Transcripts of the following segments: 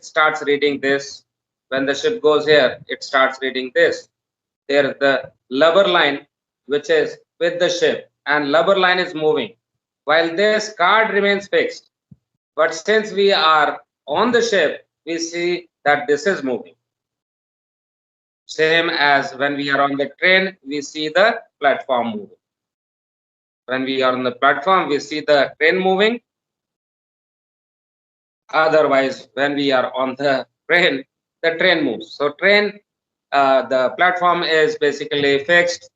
it starts reading this. When the ship goes here, it starts reading this. There is the lubber line which is with the ship, and lubber line is moving while this card remains fixed. But since we are on the ship, we see that this is moving. Same as when we are on the train, we see the platform moving. When we are on the platform, we see the train moving. Otherwise, when we are on the train moves. So the platform is basically fixed.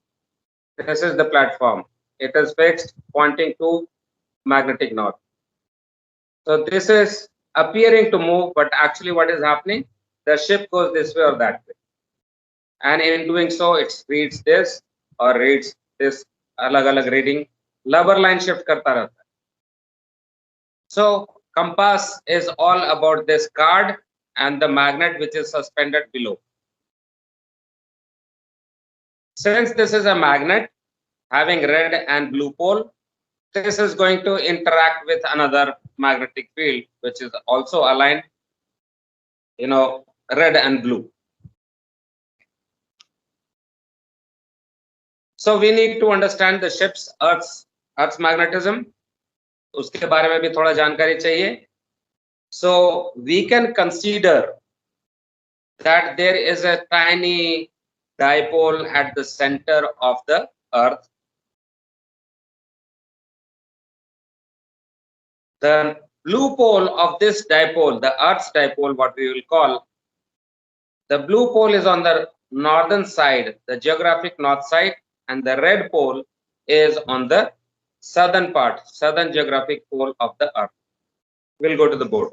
This is the platform. It is fixed, pointing to magnetic north. So this is appearing to move, but actually what is happening? The ship goes this way or that way. And in doing so, it reads this or reads this alag-alag reading. Lubber line shift karta rehta hai. So compass is all about this card and the magnet which is suspended below. Since this is a magnet having red and blue pole, this is going to interact with another magnetic field which is also aligned, red and blue. So we need to understand the ship's Earth's magnetism. उसके बारे में भी थोड़ा जानकारी चाहिए. So we can consider that there is a tiny dipole at the center of the Earth. The blue pole of this dipole, the Earth's dipole, what we will call, the blue pole is on the northern side, the geographic north side, and the red pole is on the southern part, southern geographic pole of the Earth. We'll go to the board.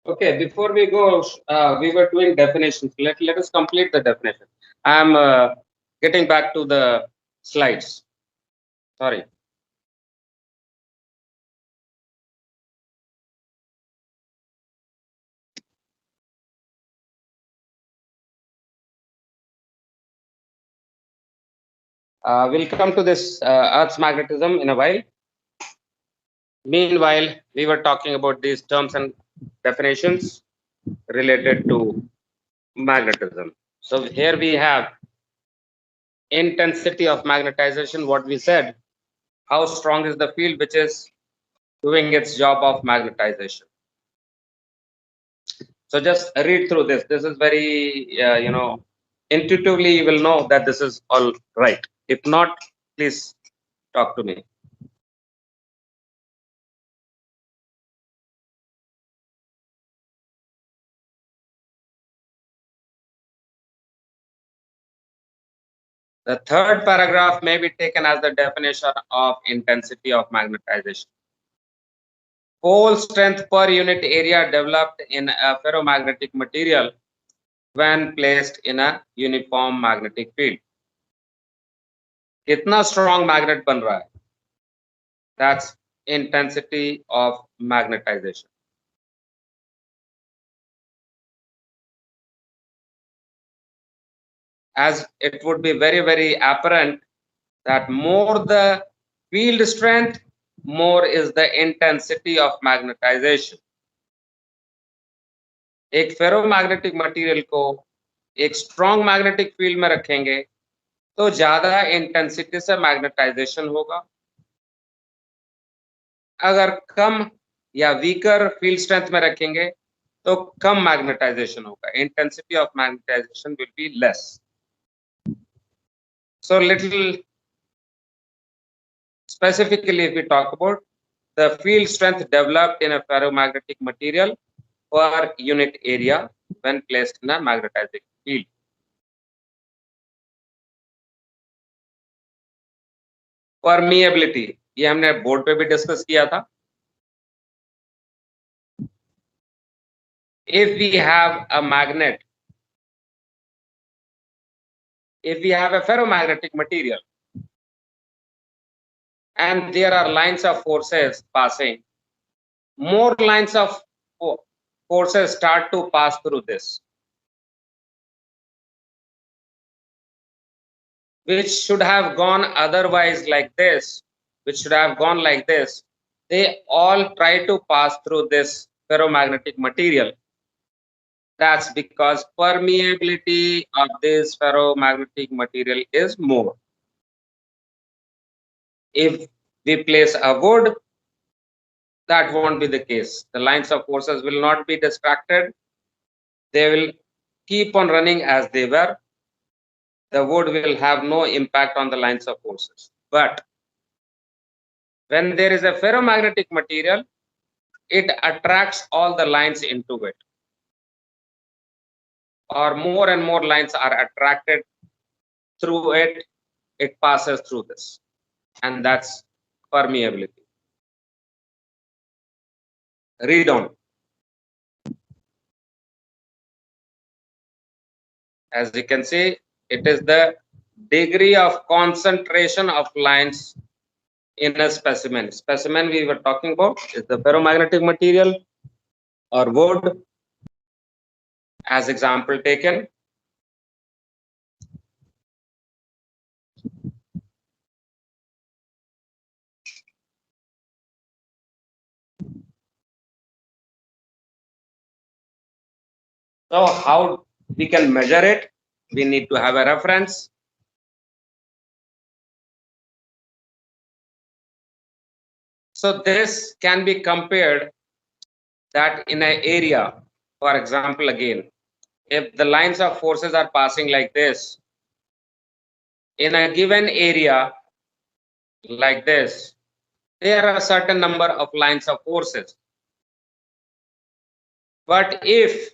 Okay, before we go, we were doing definitions. Let us complete the definition. I'm getting back to the slides. Sorry. We'll come to this Earth's magnetism in a while. Meanwhile, we were talking about these terms and definitions related to magnetism. So here we have intensity of magnetization, what we said, how strong is the field which is doing its job of magnetization. So just read through this. This is very, intuitively you will know that this is all right. If not, please talk to me. The third paragraph may be taken as the definition of intensity of magnetization. Pole strength per unit area developed in a ferromagnetic material when placed in a uniform magnetic field. कितना strong magnet बन रहा है? That's intensity of magnetization. As it would be very, very apparent that more the field strength, more is the intensity of magnetization. एक ferromagnetic material को एक strong magnetic field में रखेंगे तो ज्यादा इंटेंसिटी से मैग्नेटाइजेशन होगा. अगर कम या वीकर फील्ड स्ट्रेंथ में रखेंगे तो कम मैग्नेटाइजेशन होगा. Intensity of magnetization will be less. So little specifically, if we talk about the field strength developed in a ferromagnetic material per unit area when placed in a magnetizing field. Permeability, ये हमने board पे भी discuss किया था. if we have a magnet, if we have a ferromagnetic material and there are lines of forces passing, more lines of forces start to pass through this, which should have gone otherwise like this, which should have gone like this. They all try to pass through this ferromagnetic material. That's because permeability of this ferromagnetic material is more. If we place a wood, that won't be the case. The lines of forces will not be distracted. They will keep on running as they were. The wood will have no impact on the lines of forces. But when there is a ferromagnetic material, it attracts all the lines into it, or more and more lines are attracted through it. It passes through this, and that's permeability. Read on. As you can see, it is the degree of concentration of lines in a specimen. Specimen we were talking about is the ferromagnetic material or wood, as example taken. So how we can measure it? We need to have a reference. So this can be compared that in an area, for example, again, if the lines of forces are passing like this, in a given area like this, there are a certain number of lines of forces. But if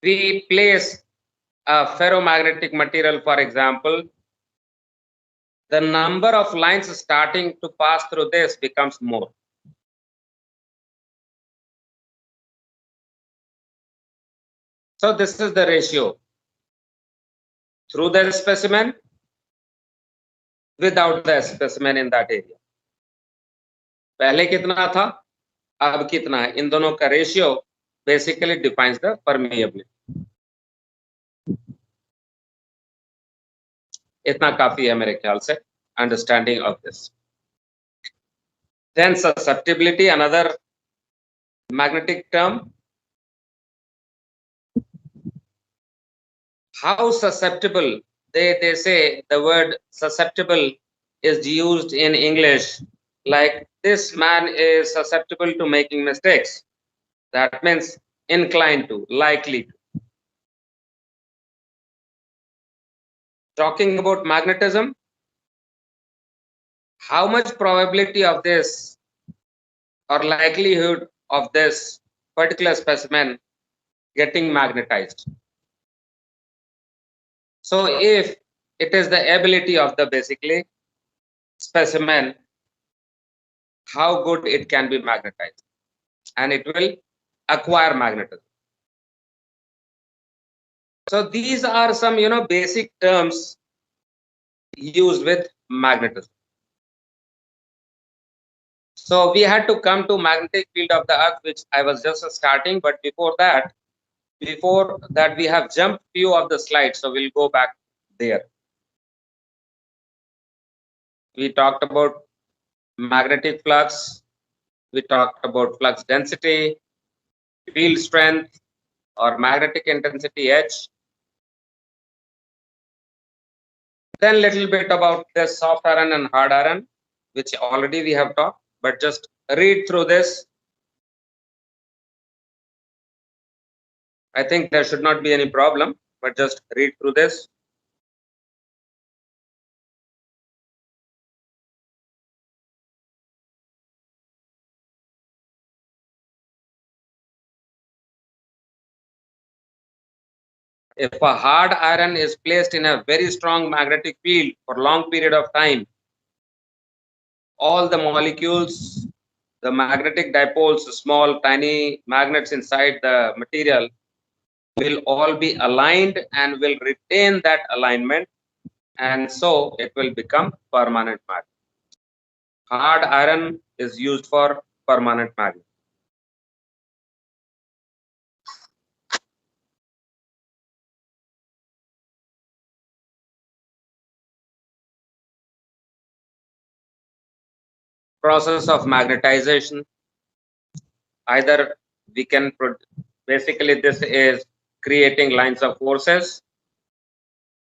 we place a ferromagnetic material, for example, the number of lines starting to pass through this becomes more. So this is the ratio through the specimen, without the specimen in that area. पहले कितना था, अब कितना है, इन दोनों का ratio basically defines the permeability. इतना काफी है मेरे ख्याल से understanding of this. Then susceptibility, another magnetic term. How susceptible? They say the word susceptible is used in English like this man is susceptible to making mistakes. That means inclined to, likely to. Talking about magnetism, how much probability of this or likelihood of this particular specimen getting magnetized? So if it is the ability of the basically specimen, how good it can be magnetized, and it will acquire magnetism. So these are some basic terms used with magnetism. So we had to come to magnetic field of the earth, which I was just starting, but before that we have jumped few of the slides, so we'll go back there. We talked about magnetic flux, we talked about flux density, field strength or magnetic intensity H. Then little bit about the soft iron and hard iron, which already we have talked, but just read through this. I think there should not be any problem, but just read through this. If a hard iron is placed in a very strong magnetic field for long period of time, all the molecules, the magnetic dipoles, small tiny magnets inside the material, will all be aligned and will retain that alignment, and so it will become permanent magnet. Hard iron is used for permanent magnet. Process of magnetization. Either we can basically this is creating lines of forces,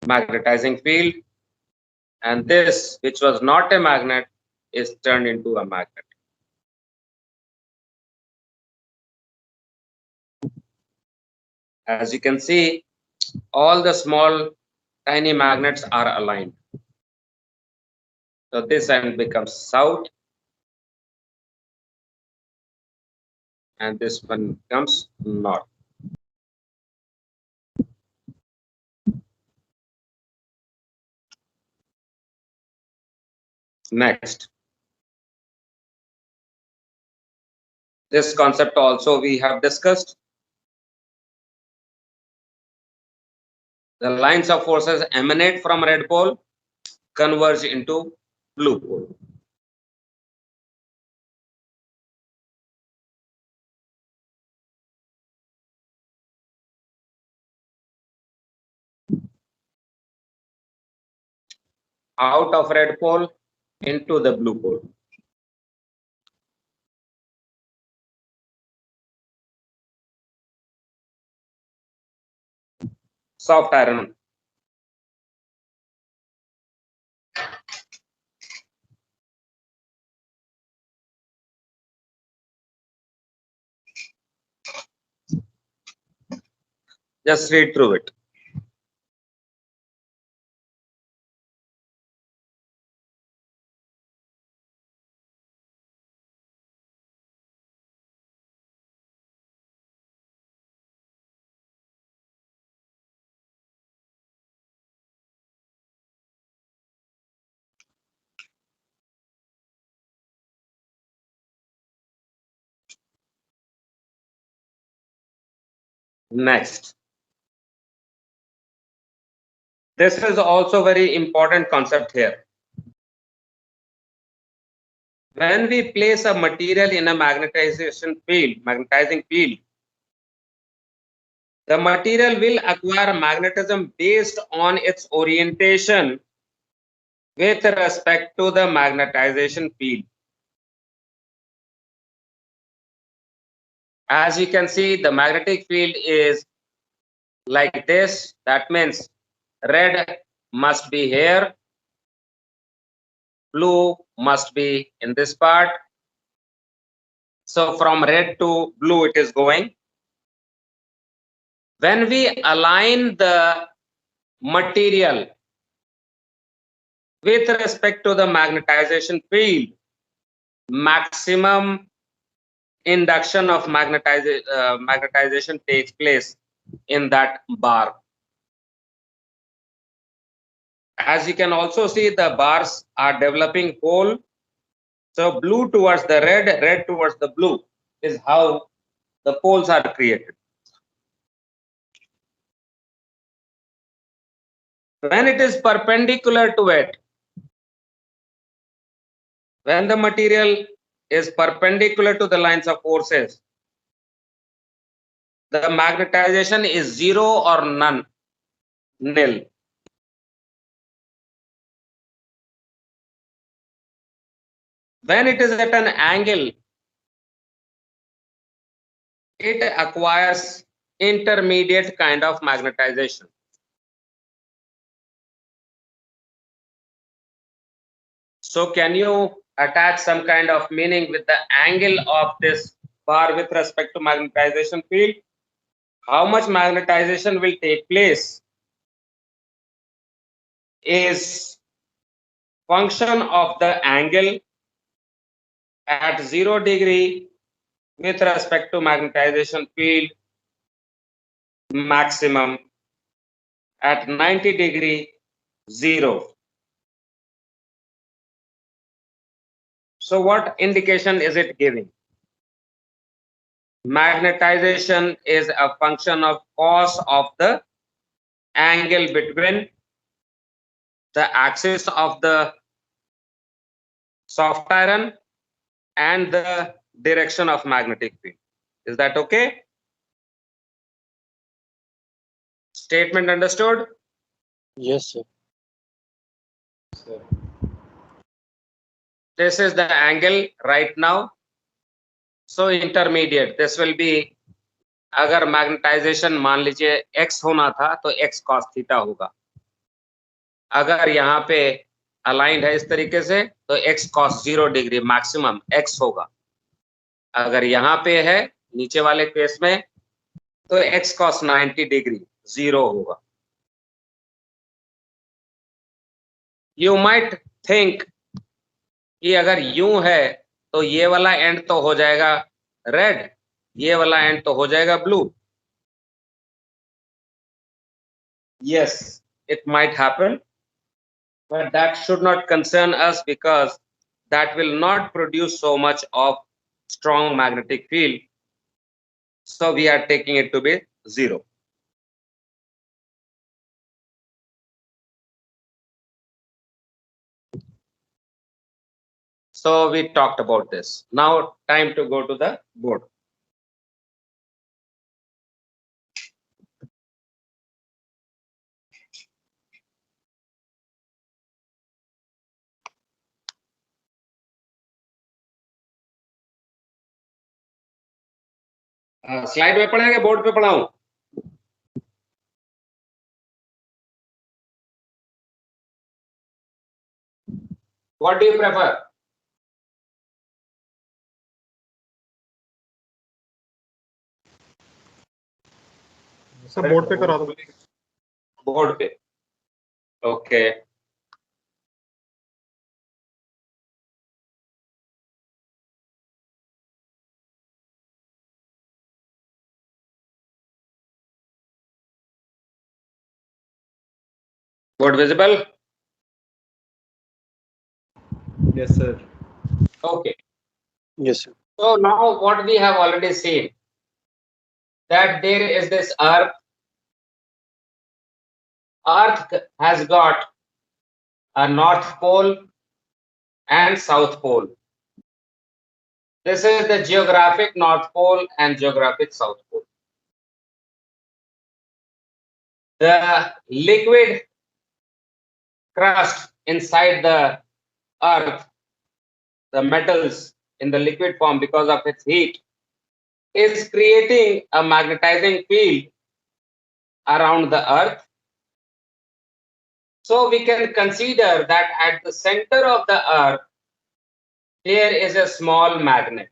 magnetizing field, and this which was not a magnet is turned into a magnet. As you can see, all the small tiny magnets are aligned. So this end becomes south and this one becomes north. Next, this concept also we have discussed. The lines of forces emanate from red pole, converge into blue pole. Out of red pole into the blue pole. Soft iron. Just read through it. Next, this is also very important concept here. When we place a material in a magnetizing field, the material will acquire magnetism based on its orientation with respect to the magnetization field. As you can see, the magnetic field is like this. That means red must be here, blue must be in this part. So from red to blue it is going. When we align the material with respect to the magnetization field, maximum induction of magnetization takes place in that bar. As you can also see, the bars are developing pole. So blue towards the red, red towards the blue is how the poles are created. When it is perpendicular to it, when the material is perpendicular to the lines of forces, the magnetization is zero or none, nil. When it is at an angle, it acquires intermediate kind of magnetization. So can you attach some kind of meaning with the angle of this bar with respect to magnetization field? How much magnetization will take place is function of the angle at 0 degree with respect to magnetization field, maximum at 90 degree, 0. So what indication is it giving? Magnetization is a function of cos of the angle between the axis of the soft iron and the direction of magnetic field. Is that okay? Statement understood? Yes, sir. This is the angle right now. So intermediate, this will be, अगर magnetisation मान लीजिए x होना था तो x cos theta होगा. अगर यहाँ पे अलाइंड है इस तरीके से तो x cos 0 degree maximum x होगा. अगर यहाँ पे है नीचे वाले केस में तो x cos 90 डिग्री 0 होगा. यू माइट थिंक कि अगर यूं है तो ये वाला एंड तो हो जाएगा रेड, ये वाला एंड तो हो जाएगा blue. Yes, it might happen, but that should not concern us because that will not produce so much of strong magnetic field. So we are taking it to be 0. So we talked about this. Now time to go to the board. Slide में पढ़ेंगे board पे पढ़ाऊं? What do you prefer? सब board पे करा दो. Board पे. Okay. Board visible? Yes, sir. Okay. Yes, sir. So now what we have already seen, that there is this earth. Earth has got a north pole and south pole. This is the geographic north pole and geographic south pole. The liquid crust inside the earth, the metals in the liquid form because of its heat, is creating a magnetizing field around the earth. So we can consider that at the center of the earth, there is a small magnet.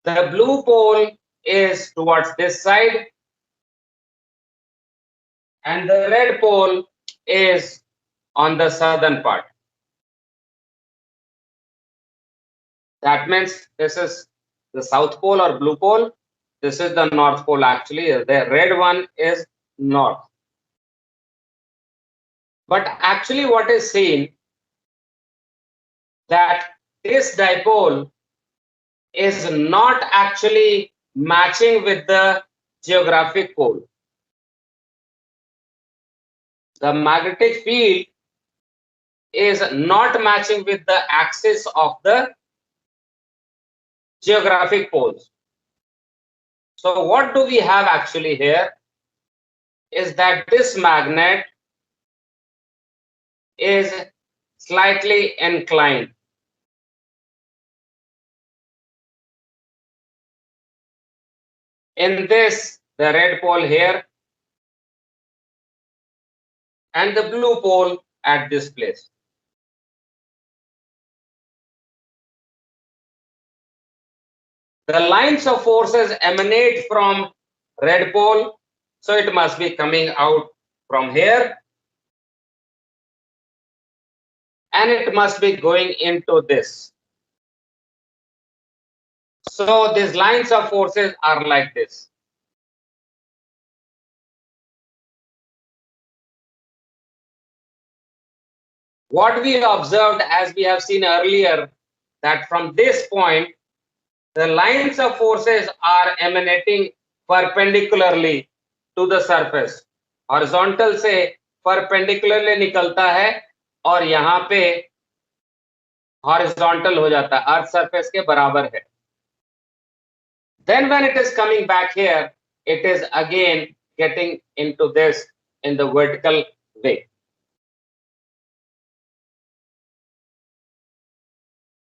The blue pole is towards this side, and the red pole is on the southern part. That means this is the south pole or blue pole. This is the north pole actually. The red one is north. But actually what is seen, that this dipole is not actually matching with the geographic pole. The magnetic field is not matching with the axis of the geographic poles. So what do we have actually here is that this magnet is slightly inclined. In this, the red pole here and the blue pole at this place. The lines of forces emanate from red pole, so it must be coming out from here, and it must be going into this. So these lines of forces are like this. what we observed, as we have seen earlier, that from this point, the lines of forces are emanating perpendicularly to the surface. Horizontal से perpendicularly निकलता है और यहाँ पे horizontal हो जाता है, earth surface के बराबर है. Then when it is coming back here, it is again getting into this in the vertical way.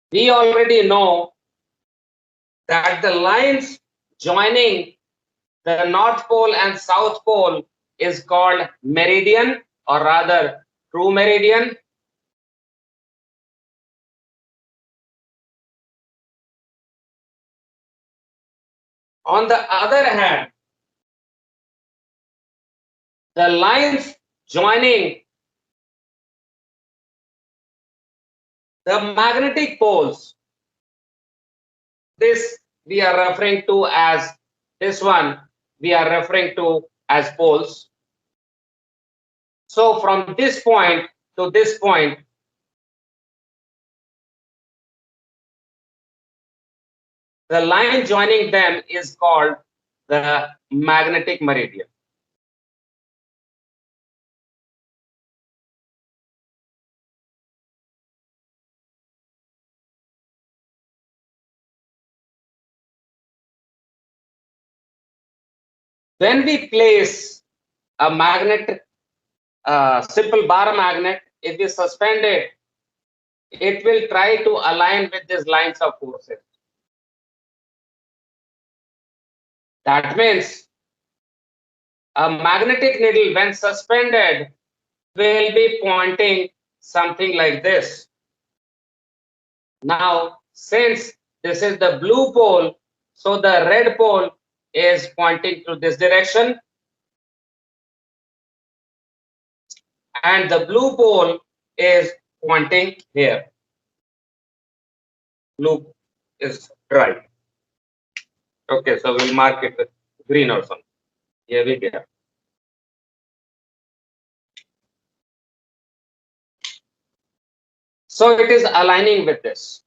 We already know that the lines joining the North Pole and South Pole is called meridian, or rather true meridian. On the other hand, the lines joining the magnetic poles, this we are referring to as, this one we are referring to as poles. So from this point to this point, the line joining them is called the magnetic meridian. When we place a magnet, simple bar magnet, if we suspend it, it will try to align with these lines of forces. That means a magnetic needle, when suspended, will be pointing something like this. Now, since this is the blue pole, so the red pole is pointing to this direction, and the blue pole is pointing here. Blue is right. Okay, so we'll mark it with green or something. Here we go. So it is aligning with this.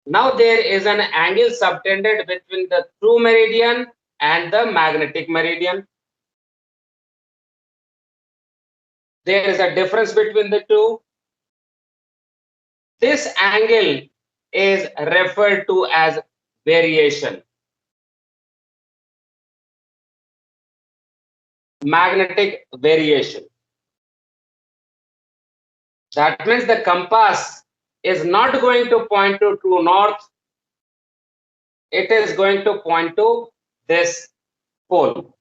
Now there is an angle subtended between the true meridian and the magnetic meridian. There is a difference between the two. This angle is referred to as variation. Magnetic variation. That means the compass is not going to point to true north. It is going to point to this pole.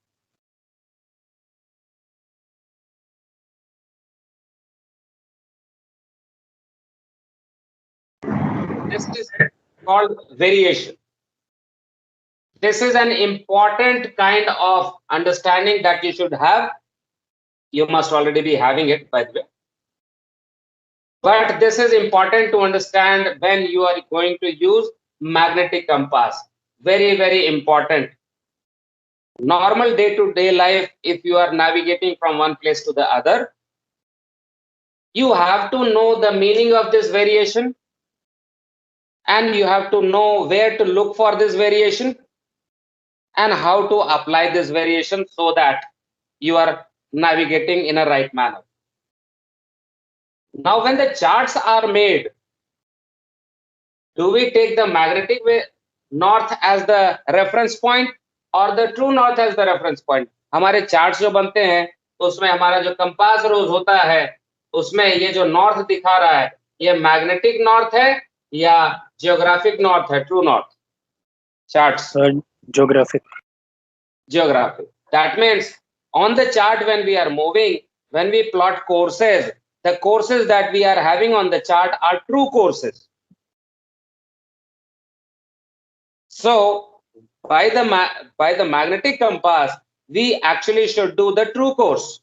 This is called variation. This is an important kind of understanding that you should have. You must already be having it, by the way. But this is important to understand when you are going to use magnetic compass. Very, very important. Normal day-to-day life, if you are navigating from one place to the other, you have to know the meaning of this variation, and you have to know where to look for this variation and how to apply this variation so that you are navigating in a right manner. Now, when the charts are made, do we take the magnetic north as the reference point or the true north as the reference point? हमारे charts जो बनते हैं उसमें हमारा जो compass rose होता है उसमें ये जो north दिखा रहा है ये magnetic north है या geographic north है, true north? Charts. Geographic. Geographic. That means on the chart when we are moving, when we plot courses, the courses that we are having on the chart are true courses. So by the magnetic compass, we actually should do the true course.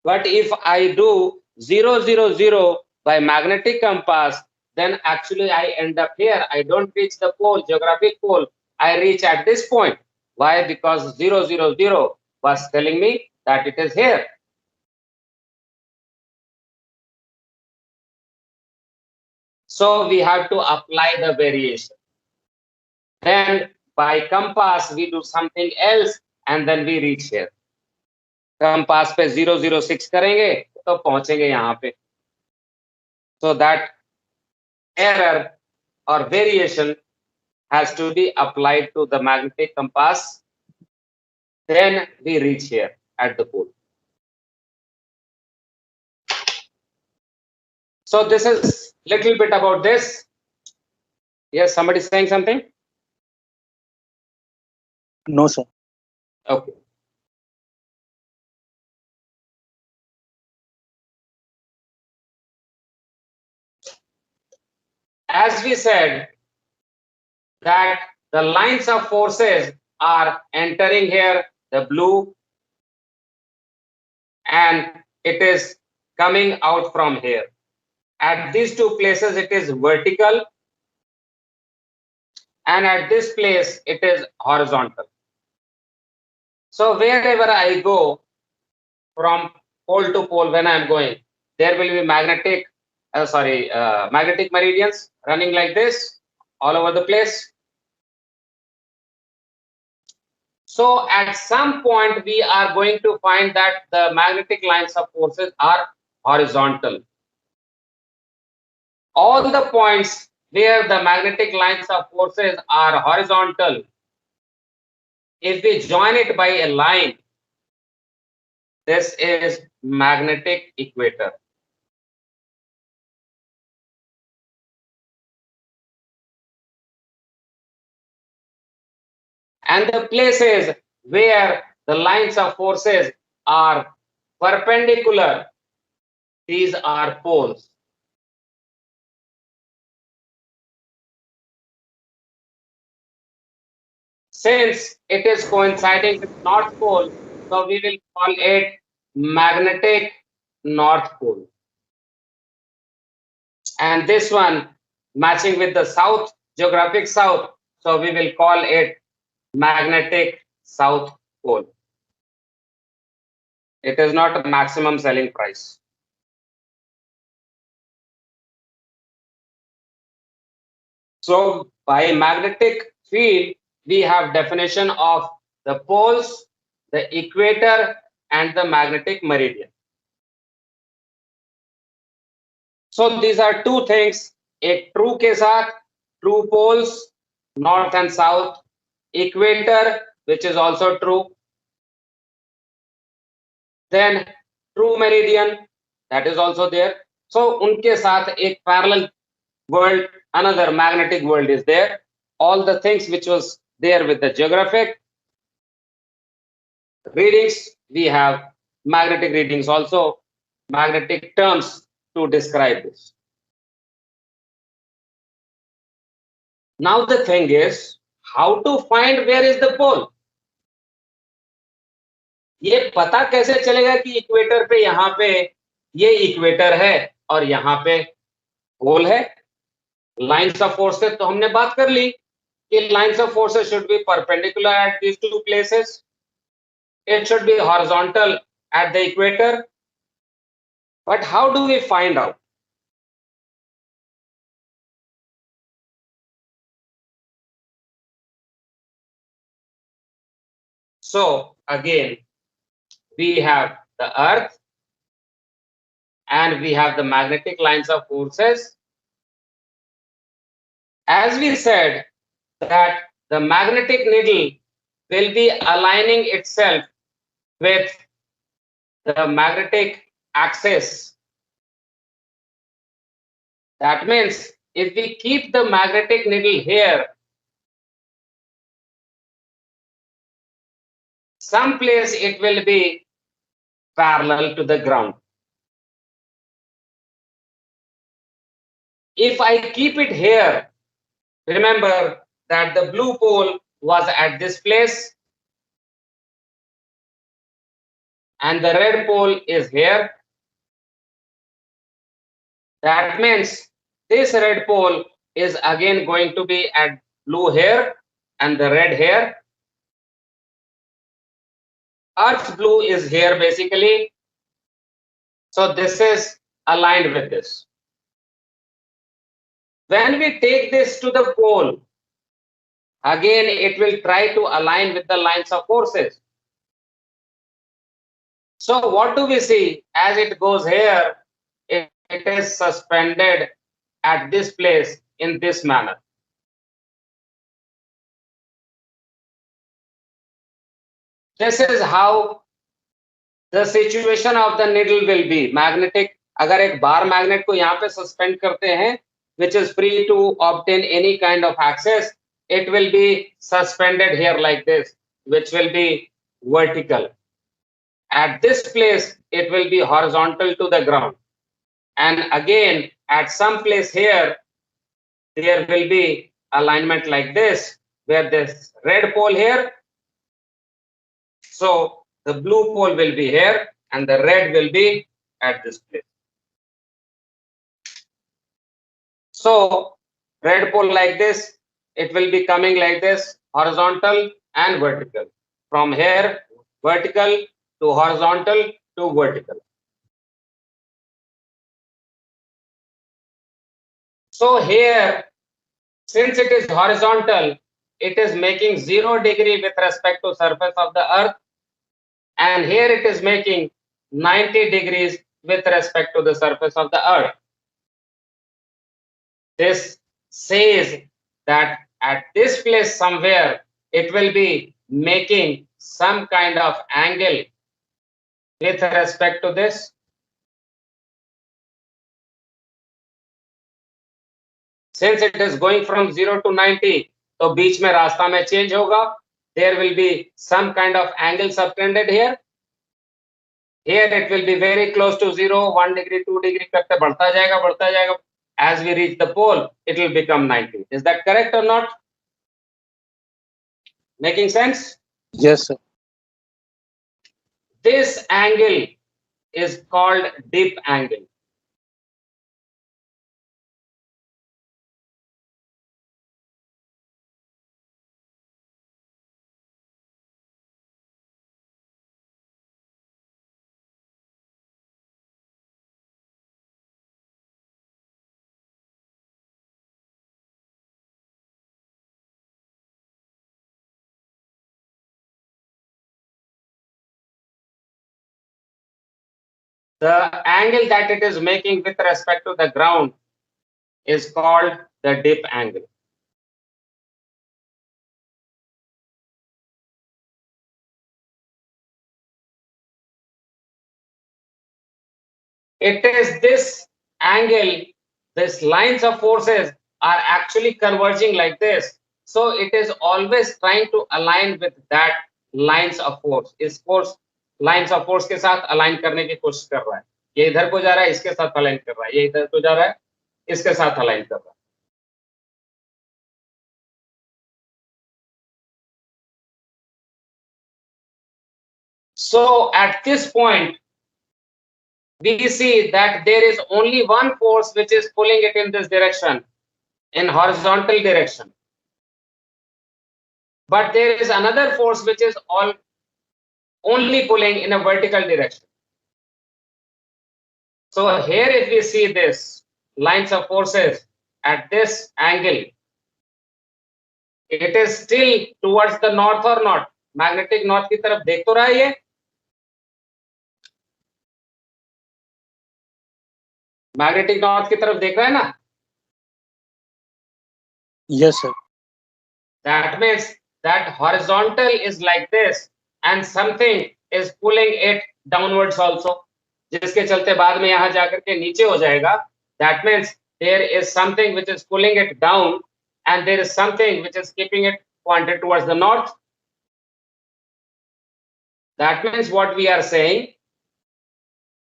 But if I do 0, 0, 0 by magnetic compass, then actually I end up here. I don't reach the pole, geographic pole. I reach at this point. Why? Because 0, 0, 0 was telling me that it is here. So we have to apply the variation. Then by compass, we do something else and then we reach here. Compass पे 006 करेंगे तो पहुंचेंगे यहाँ पे. So that error or variation has to be applied to the magnetic compass. Then we reach here at the pole. So this is little bit about this. Yes, somebody saying something? No, sir. Okay. As we said that the lines of forces are entering here, the blue, and it is coming out from here. At these two places, it is vertical, and at this place, it is horizontal. So wherever I go from pole to pole, when I am going, there will be magnetic meridians running like this all over the place. So at some point, we are going to find that the magnetic lines of forces are horizontal. All the points where the magnetic lines of forces are horizontal, if we join it by a line, this is magnetic equator. And the places where the lines of forces are perpendicular, these are poles. Since it is coinciding with North Pole, so we will call it magnetic North Pole. And this one matching with the South, geographic South, so we will call it magnetic South Pole. It is not a maximum selling price. So by magnetic field, we have definition of the poles, the equator, and the magnetic meridian. So these are two things. एक true के साथ true poles, north and south, equator, which is also true. Then true meridian, that is also there. So उनके साथ एक parallel world, another magnetic world is there. All the things which was there with the geographic readings, we have magnetic readings also, magnetic terms to describe this. Now the thing is, how to find where is the pole? ये पता कैसे चलेगा कि equator पे यहाँ पे ये equator है और यहाँ पे पोल है? लाइंस ऑफ फोर्सेस तो हमने बात कर ली कि lines of forces should be perpendicular at these two places. It should be horizontal at the equator. But how do we find out? So again, we have the earth and we have the magnetic lines of forces. As we said that the magnetic needle will be aligning itself with the magnetic axis. That means if we keep the magnetic needle here, some place it will be parallel to the ground. If I keep it here, remember that the blue pole was at this place and the red pole is here. That means this red pole is again going to be at blue here and the red here. Earth's blue is here basically. So this is aligned with this. When we take this to the pole, again it will try to align with the lines of forces. So what do we see? As it goes here, it is suspended at this place in this manner. This is how the situation of the needle will be. Magnetic, अगर एक bar magnet को यहाँ पे suspend करते हैं, which is free to obtain any kind of access, it will be suspended here like this, which will be vertical. At this place, it will be horizontal to the ground. And again, at some place here, there will be alignment like this, where this red pole here. So the blue pole will be here and the red will be at this place. So red pole like this, it will be coming like this, horizontal and vertical. From here, vertical to horizontal to vertical. So here, since it is horizontal, it is making 0 degree with respect to surface of the earth, and here it is making 90 degrees with respect to the surface of the earth. This says that at this place somewhere it will be making some kind of angle with respect to this. Since it is going from 0 to 90, तो बीच में रास्ता में change होगा. There will be some kind of angle subtended here. Here it will be very close to 0, 1 degree, 2 degree करते बढ़ता जाएगा, बढ़ता जाएगा. As we reach the pole, it will become 90. Is that correct or not? Making sense? Yes, sir. This angle is called dip angle. The angle that it is making with respect to the ground is called the dip angle. It is this angle, these lines of forces are actually converging like this. So it is always trying to align with that lines of force. इस force lines of force के साथ align करने की कोशिश कर रहा है. ये इधर को जा रहा है, इसके साथ align कर रहा है. ये इधर को जा रहा है, इसके साथ align कर रहा है. So at this point, we see that there is only one force which is pulling it in this direction, in horizontal direction. But there is another force which is only pulling in a vertical direction. So here if we see this lines of forces at this angle, it is still towards the north or not? Magnetic north की तरफ देख तो रहा है ये? Magnetic north की तरफ देख रहा है ना? Yes, sir. That means that horizontal is like this and something is pulling it downwards also. जिसके चलते बाद में यहाँ जाकर के नीचे हो जाएगा. That means there is something which is pulling it down and there is something which is keeping it pointed towards the north. That means what we are saying,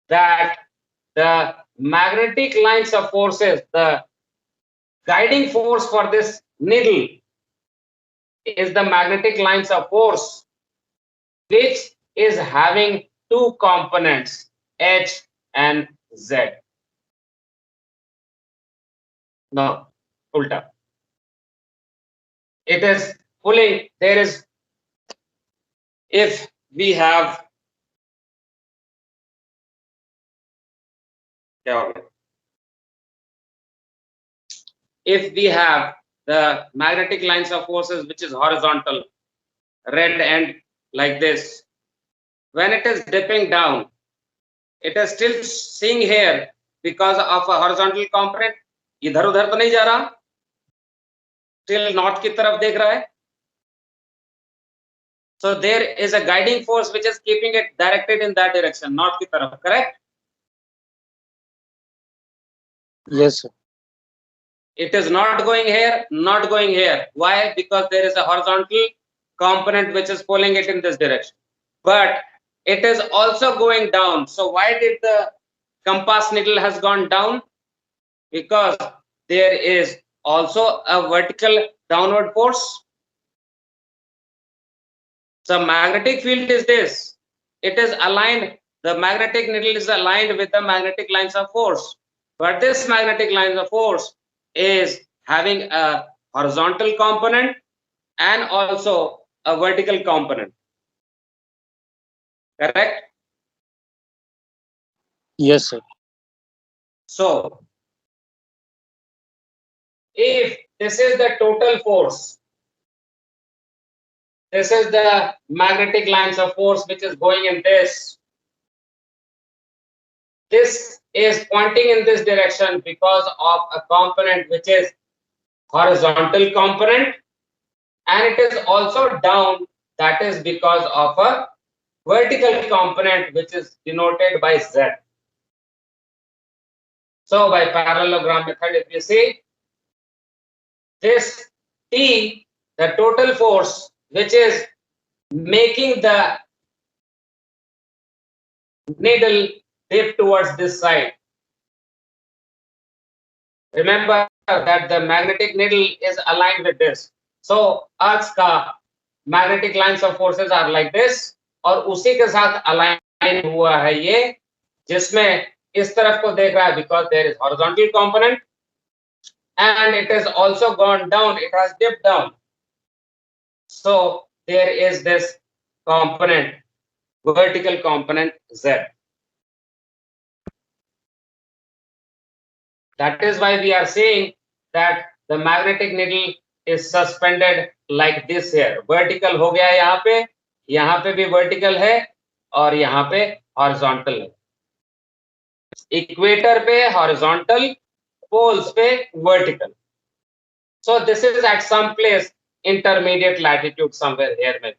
that the magnetic lines of forces, the guiding force for this needle is the magnetic lines of force, which is having two components, H and Z. No, ulta. It is pulling, there is, if we have, क्या हो गया? if we have the magnetic lines of forces which is horizontal, red end like this, when it is dipping down, it is still seeing here because of a horizontal component. इधर उधर तो नहीं जा रहा, still north की तरफ देख रहा है. So there is a guiding force which is keeping it directed in that direction, north की तरफ, correct? Yes, sir. It is not going here, not going here. Why? Because there is a horizontal component which is pulling it in this direction. But it is also going down. So why did the compass needle has gone down? Because there is also a vertical downward force. So magnetic field is this. It is aligned. The magnetic needle is aligned with the magnetic lines of force. But this magnetic lines of force is having a horizontal component and also a vertical component. Correct? Yes, sir. So, if this is the total force, this is the magnetic lines of force which is going in this. This is pointing in this direction because of a component which is horizontal component, and it is also down, that is because of a vertical component which is denoted by Z. So by parallelogram method, if you see this T, the total force which is making the needle dip towards this side. Remember that the magnetic needle is aligned with this. So Earth's का magnetic lines of forces are like this, और उसी के साथ align हुआ है ये, जिसमें इस तरफ को देख रहा है because there is horizontal component and it has also gone down, it has dipped down. So there is this component, vertical component Z. That is why we are saying that the magnetic needle is suspended like this here. Vertical हो गया यहाँ पे भी vertical है और यहाँ पे horizontal है. Equator पे horizontal, poles पे vertical. So this is at some place intermediate latitude somewhere here maybe.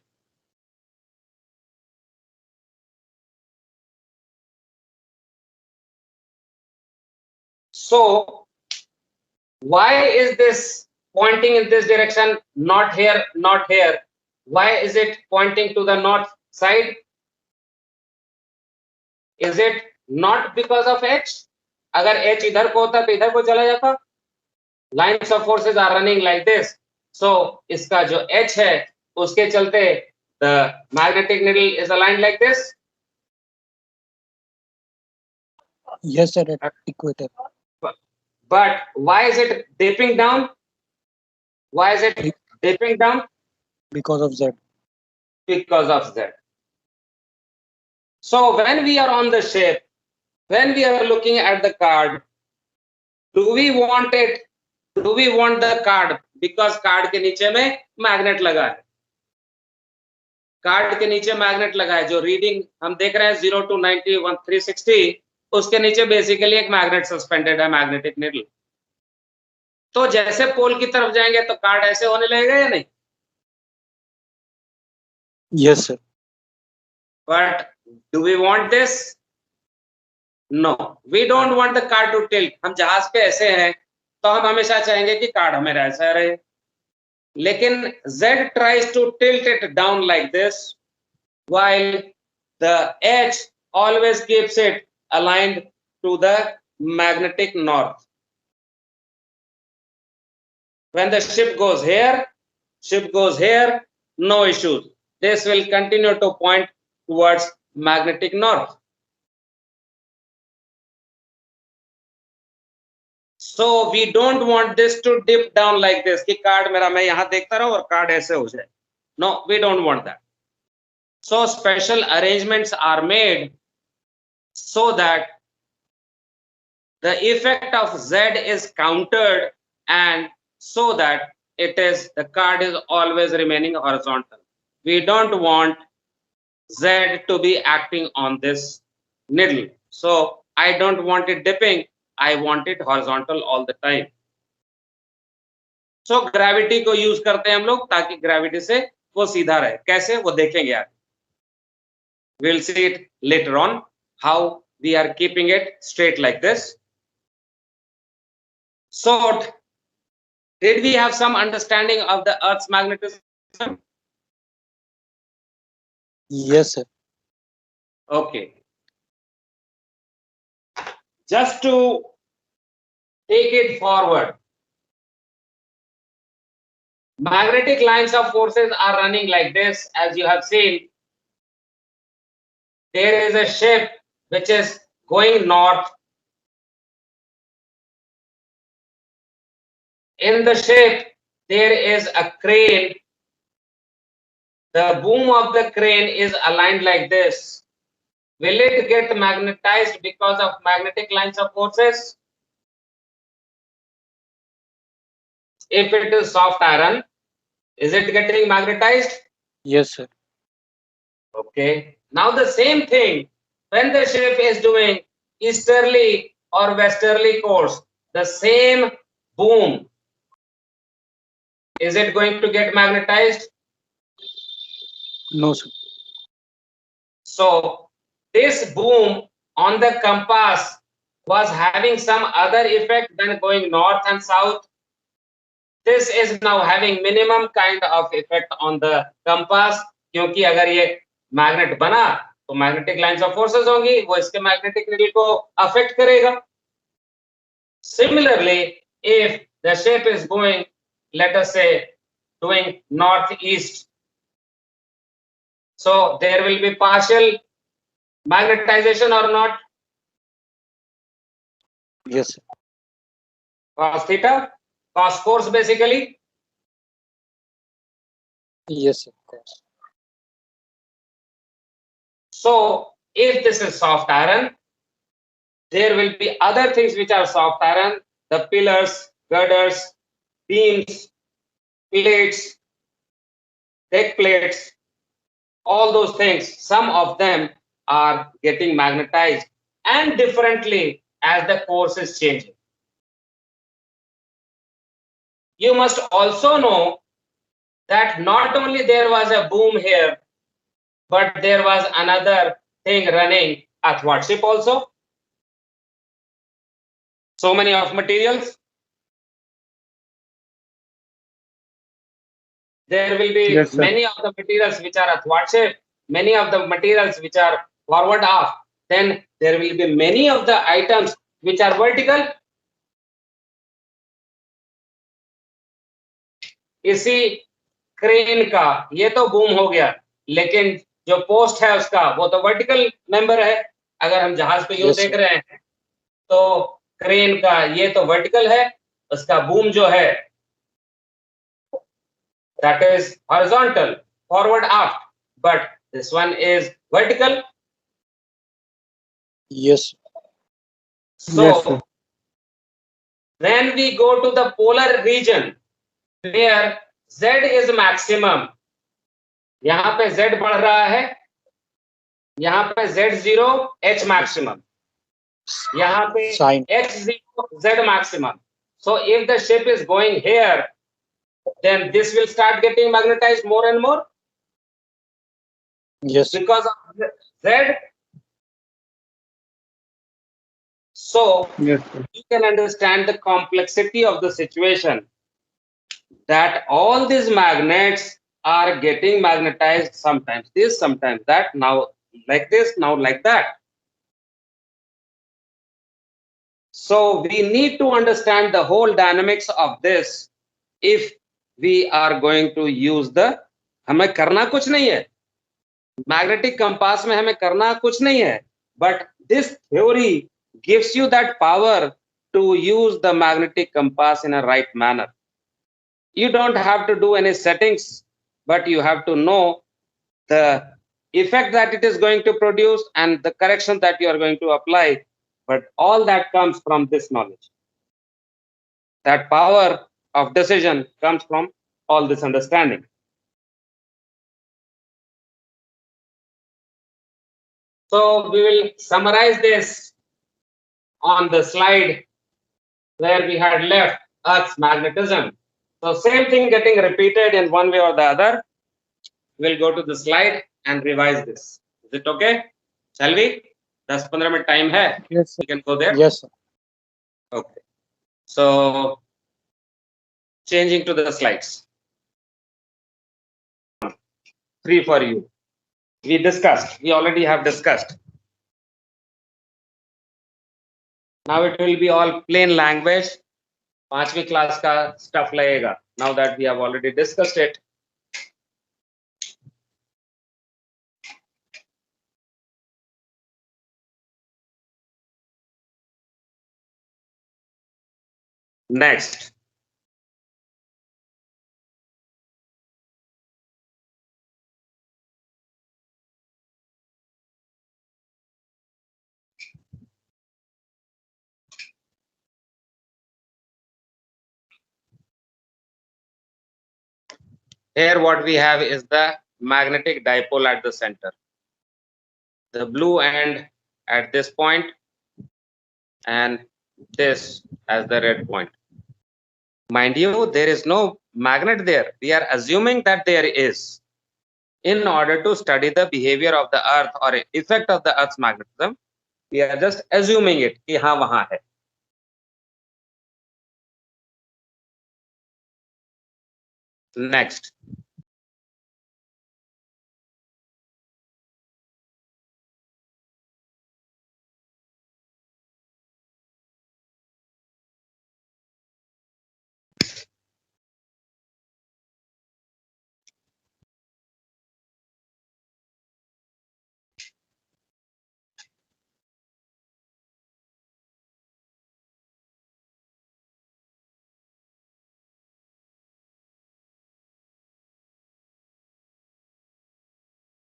So why is this pointing in this direction, not here, not here? Why is it pointing to the north side? Is it not because of H? अगर H इधर को होता तो इधर को चला जाता. Lines of forces are running like this. So इसका जो H है उसके चलते the magnetic needle is aligned like this. Yes, sir. At equator. But why is it dipping down? Why is it dipping down? Because of Z. Because of Z. So when we are on the shape, when we are looking at the card, do we want it? Do we want the card? Because card के नीचे में magnet लगा है. Card के नीचे magnet लगा है. जो रीडिंग हम देख रहे हैं 0 to 90, 360, उसके नीचे बेसिकली एक मैग्नेट सस्पेंडेड है, मैग्नेटिक नीडल. तो जैसे पोल की तरफ जाएंगे तो कार्ड ऐसे होने लगेगा या नहीं? Yes, sir. But do we want this? No, we don't want the card to tilt. हम जहाज पे ऐसे हैं तो हम हमेशा चाहेंगे कि कार्ड हमें ऐसा रहे. लेकिन Z tries to tilt it down like this, while the H always keeps it aligned to the magnetic north. When the ship goes here, no issues. This will continue to point towards magnetic north. So we don't want this to dip down like this कि card मेरा मैं यहाँ देखता रहूं और card ऐसे हो जाए. No, we don't want that. So special arrangements are made so that the effect of Z is countered and so that the card is always remaining horizontal. We don't want Z to be acting on this needle. So I don't want it dipping. I want it horizontal all the time. So gravity को use करते हैं हम लोग ताकि gravity से वो सीधा रहे. कैसे वो देखेंगे यार. We'll see it later on how we are keeping it straight like this. So did we have some understanding of the Earth's magnetism? Yes, sir. Okay. Just to take it forward, magnetic lines of forces are running like this. As you have seen, there is a ship which is going north. In the ship, there is a crane. The boom of the crane is aligned like this. Will it get magnetized because of magnetic lines of forces? If it is soft iron, is it getting magnetized? Yes, sir. Okay. Now the same thing, when the ship is doing easterly or westerly course, the same boom, is it going to get magnetized? No, sir. So this boom on the compass was having some other effect than going north and south. This is now having minimum kind of effect on the compass, क्योंकि अगर ये magnet बना तो magnetic lines of forces होंगी, वो इसके magnetic needle को affect करेगा. Similarly, if the ship is going, let us say, doing northeast, so there will be partial magnetization or not? Yes, sir. Cos theta, cos force basically. Yes, sir. Of course. So if this is soft iron, there will be other things which are soft iron, the pillars, girders, beams, plates, deck plates, all those things, some of them are getting magnetized and differently as the course is changing. You must also know that not only there was a boom here, but there was another thing running athwartship also. So many of materials. There will be Yes, sir. many of the materials which are athwartship, many of the materials which are forward aft. Then there will be many of the items which are vertical. इसी crane का ये तो boom हो गया, लेकिन जो post है उसका वो तो वर्टिकल मेंबर है. अगर हम जहाज पे यूं Yes, देख sir. रहे हैं तो क्रेन का ये तो वर्टिकल है, उसका बूम जो है that is horizontal, forward aft, but this one is vertical. Yes. So Yes, sir. when we go to the polar region where Z is maximum, यहाँ पे Z बढ़ रहा है, यहाँ पे Z0 H maximum, यहाँ पे Sign. H0 Z maximum. So if the ship is going here, then this will start getting magnetized more and more Yes, sir. because of Z. So Yes, sir. you can understand the complexity of the situation, that all these magnets are getting magnetized, sometimes this, sometimes that, now like this, now like that. So we need to understand the whole dynamics of this if we are going to use the, हमें करना कुछ नहीं है, magnetic compass में हमें करना कुछ नहीं है, but this theory gives you that power to use the magnetic compass in a right manner. You don't have to do any settings, but you have to know the effect that it is going to produce and the correction that you are going to apply. But all that comes from this knowledge. That power of decision comes from all this understanding. So we will summarize this on the slide where we had left Earth's magnetism. So same thing getting repeated in one way or the other. We'll go to the slide and revise this. Is it okay? Shall we? 10-15 minute time hai. Yes, sir. We can go there. Yes, sir. Okay. So changing to the slides. 3 for you. We discussed. We already have discussed. Now it will be all plain language. 5वीं class का stuff लगेगा. Now that we have already discussed it. Next. Here what we have is the magnetic dipole at the center. The blue end at this point and this as the red point. Mind you, there is no magnet there. We are assuming that there is. In order to study the behavior of the earth or effect of the earth's magnetism, we are just assuming it कि हाँ वहाँ है. Next.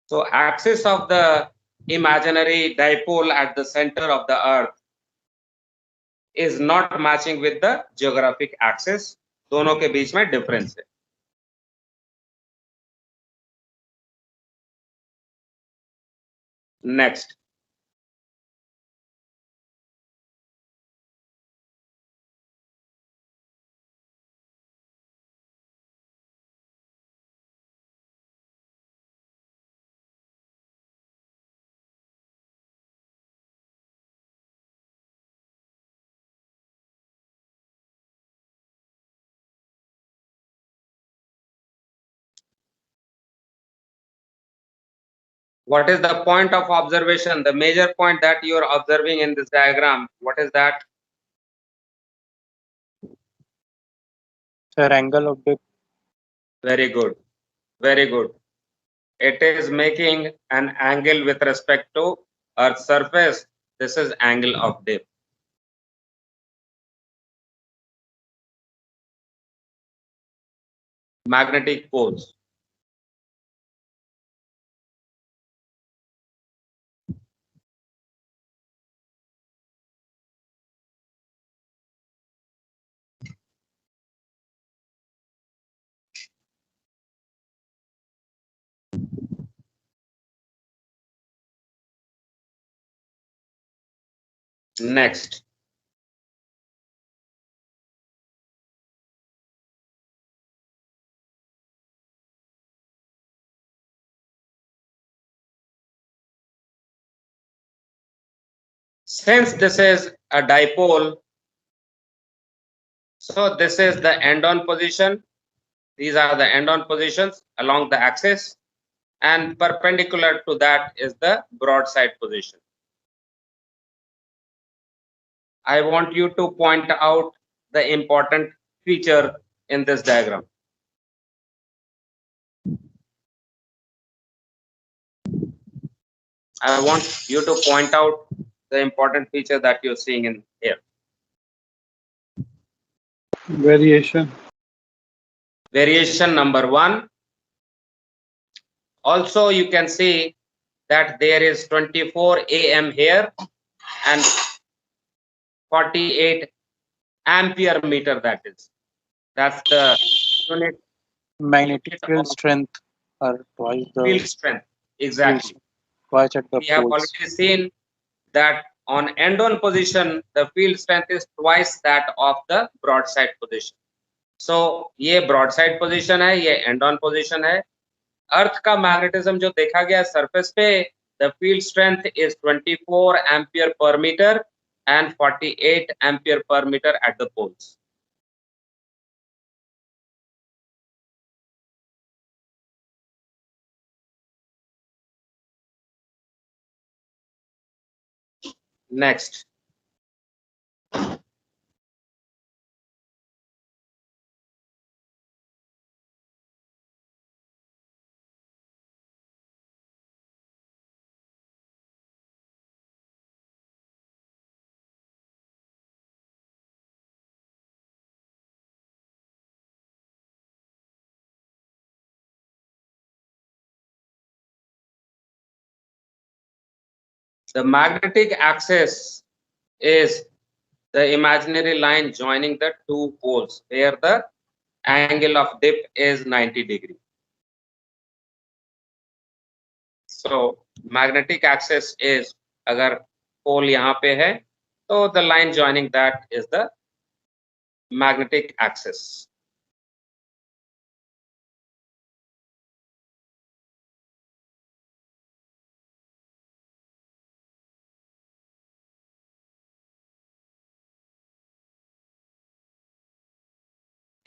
So axis of the imaginary dipole at the center of the earth is not matching with the geographic axis. दोनों के बीच में difference है. Next. What is the point of observation? The major point that you are observing in this diagram, what is that? Sir, angle of depth. Very good. Very good. It is making an angle with respect to Earth's surface. This is angle of dip. Magnetic poles. Next. Since this is a dipole, so this is the end-on position. These are the end-on positions along the axis, and perpendicular to that is the broadside position. I want you to point out the important feature in this diagram. I want you to point out the important feature that you're seeing in here. Variation. Variation number 1. Also, you can see that there is 24 AM here and 48 ampere meter, that's the unit Magnetic unit field of strength are twice the field strength. field Exactly. strength, twice at the We have poles. already seen that on end-on position, the field strength is twice that of the broadside position. So ये broadside position है, ये end-on position है. अर्थ का magnetism जो देखा गया surface पे, the field strength is 24 ampere per meter and 48 ampere per meter at the poles. Next, the magnetic axis is the imaginary line joining the two poles where the angle of dip is 90 degree. So magnetic axis is, अगर pole यहाँ पे है, तो the line joining that is the magnetic axis.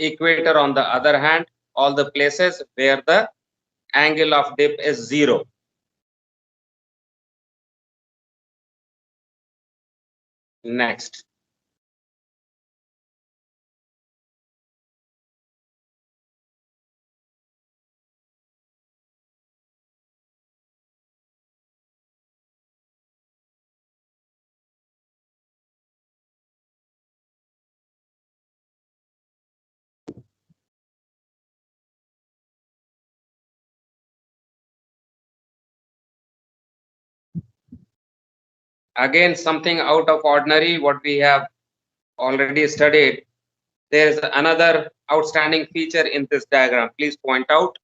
Equator, on the other hand, all the places where the angle of dip is 0. Next, again something out of ordinary what we have already studied. There is another outstanding feature in this diagram. Please point out.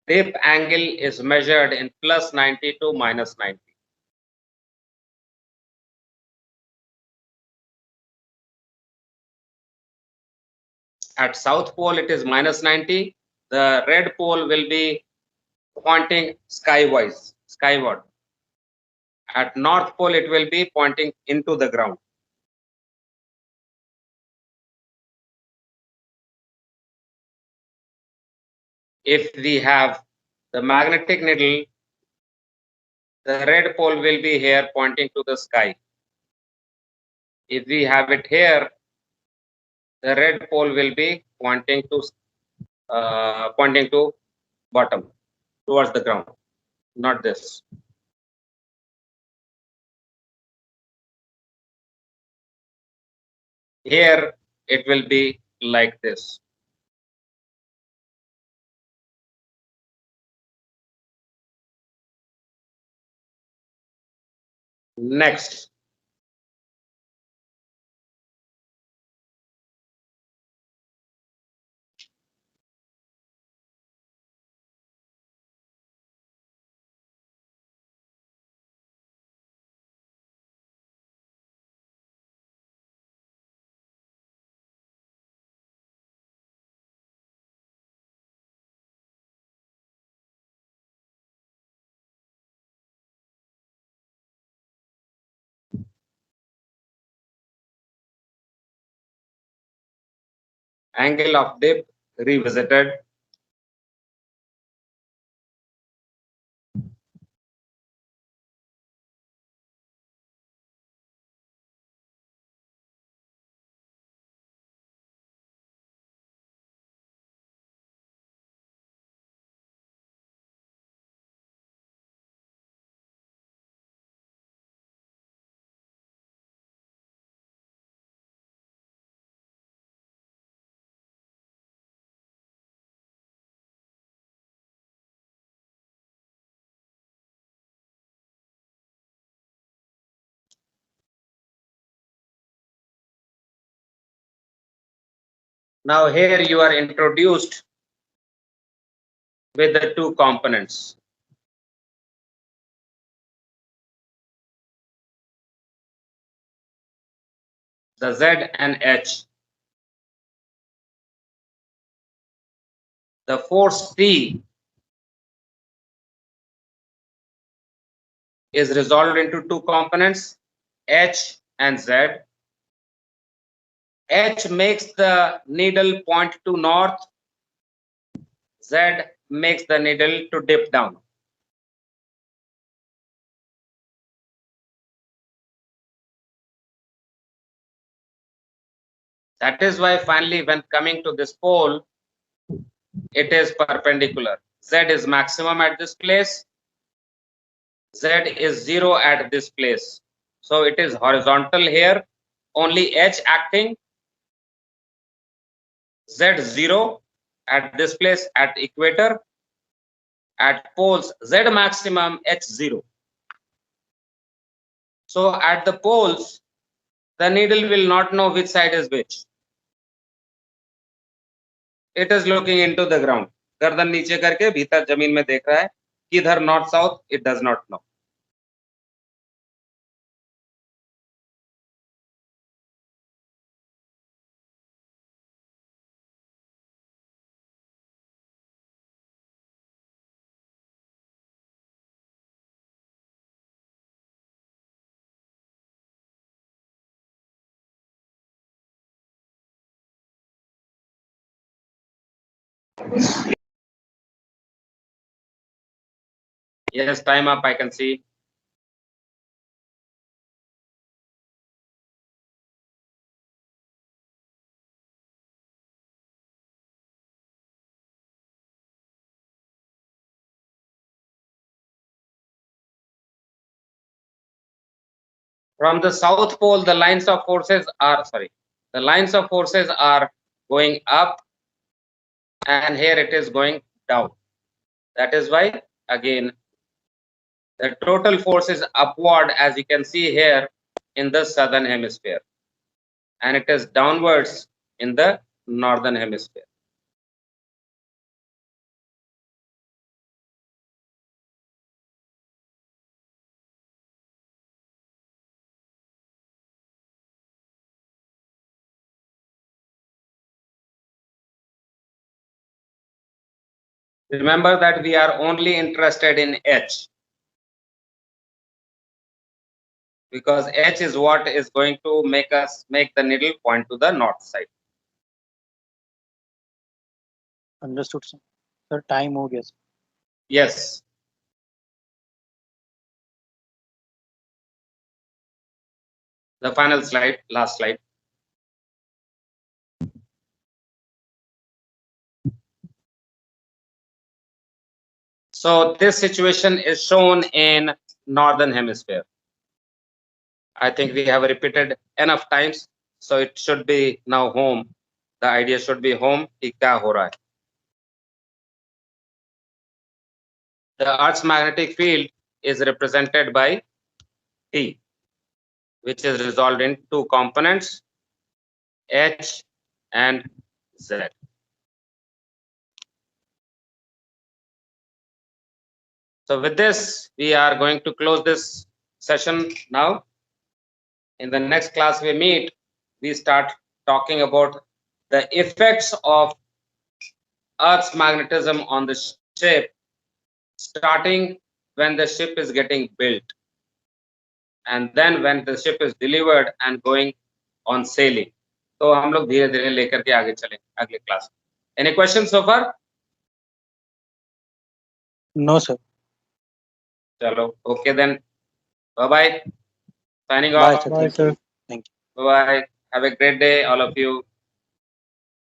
Dip angle is measured in plus 90 to minus 90. At South Pole, it is minus 90. The red pole will be pointing skyward. At North Pole, it will be pointing into the ground. If we have the magnetic needle, the red pole will be here pointing to the sky. If we have it here, the red pole will be pointing to bottom, towards the ground, not this. Here it will be like this. Next, angle of dip revisited. Now here you are introduced with the two components. The Z and H. The force T is resolved into two components, H and Z. H makes the needle point to north. Z makes the needle to dip down. That is why finally when coming to this pole, it is perpendicular. Z is maximum at this place. Z is 0 at this place. So it is horizontal here. Only H acting. Z 0 at this place at equator. At poles, Z maximum, H 0. So at the poles, the needle will not know which side is which. It is looking into the ground. गर्दन नीचे करके भीतर जमीन में देख रहा है किधर north south, it does not know. Yes, time up, I can see. From the south pole, the lines of forces are going up, and here it is going down. That is why again the total force is upward, as you can see here in the southern hemisphere, and it is downwards in the northern hemisphere. Remember that we are only interested in H, because H is what is going to make the needle point to the north side. Understood, sir. Sir, time हो गया, sir. Yes. The final slide, last slide. So this situation is shown in northern hemisphere. I think we have repeated enough times, so it should be now home. The idea should be home. कि क्या हो रहा है? The Earth's magnetic field is represented by T, which is resolved in two components, H and Z. So with this, we are going to close this session now. In the next class we meet, we start talking about the effects of Earth's magnetism on the ship, starting when the ship is getting built, and then when the ship is delivered and going on sailing. तो हम लोग धीरे धीरे लेकर के आगे चलेंगे अगले class. Any questions so far? No, sir. चलो, okay then. Bye bye. Signing Bye, off. sir. Bye, Thank you. sir. Thank you. Bye bye. Have a great day, all of you.